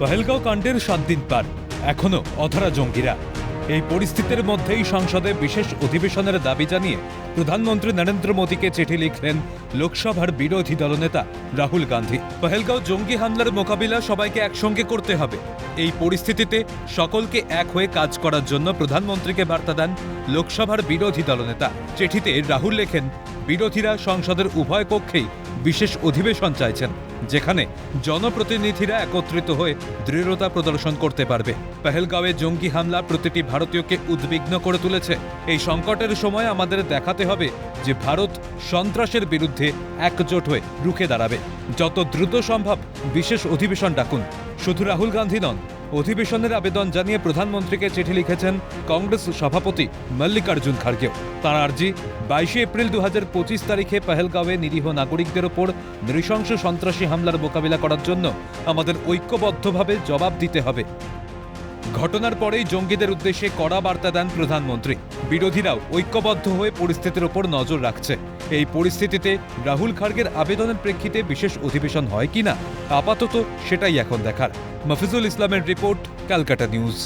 পহেলগাঁও কাণ্ডের 7 দিন পার, এখনো অধরা জঙ্গিরা। এই পরিস্থিতির মধ্যেই সংসদে বিশেষ অধিবেশনের দাবি জানিয়ে প্রধানমন্ত্রী নরেন্দ্র মোদীকে চিঠি লিখলেন লোকসভার বিরোধী দলনেতা রাহুল গান্ধী। পহেলগাঁও জঙ্গি হামলার মোকাবিলা সবাইকে একসঙ্গে করতে হবে। এই পরিস্থিতিতে সকলকে এক হয়ে কাজ করার জন্য প্রধানমন্ত্রীকে বার্তা দেন লোকসভার বিরোধী দলনেতা। চিঠিতে রাহুল লেখেন, বিরোধীরা সংসদের উভয় কক্ষেই বিশেষ অধিবেশন চাইছেন, যেখানে জনপ্রতিনিধিরা একত্রিত হয়ে দৃঢ়তা প্রদর্শন করতে পারবে। পহেলগাঁওয়ে জঙ্গি হামলা প্রতিটি ভারতীয়কে উদ্বিগ্ন করে তুলেছে। এই সংকটের সময় আমাদের দেখাতে হবে যে ভারত সন্ত্রাসের বিরুদ্ধে একজোট হয়ে রুখে দাঁড়াবে। যত দ্রুত সম্ভব বিশেষ অধিবেশন ডাকুন। শুধু রাহুল গান্ধী নন, অধিবেশনের আবেদন জানিয়ে প্রধানমন্ত্রীকে চিঠি লিখেছেন কংগ্রেস সভাপতি মল্লিকার্জুন খার্গেও। তার আর্জি, 22 এপ্রিল 2025 তারিখে পহেলগাঁওয়ে নিরীহ নাগরিকদের ওপর নৃশংস সন্ত্রাসী হামলার মোকাবিলা করার জন্য আমাদের ঐক্যবদ্ধভাবে জবাব দিতে হবে। ঘটনার পরেই জঙ্গিদের উদ্দেশ্যে কড়া বার্তা দেন প্রধানমন্ত্রী। বিরোধীরাও ঐক্যবদ্ধ হয়ে পরিস্থিতির ওপর নজর রাখছে। এই পরিস্থিতিতে রাহুল খার্গের আবেদনের প্রেক্ষিতে বিশেষ অধিবেশন হয় কিনা আপাতত সেটাই এখন দেখার। মফিজুল ইসলামের রিপোর্ট, ক্যালকাটা নিউজ।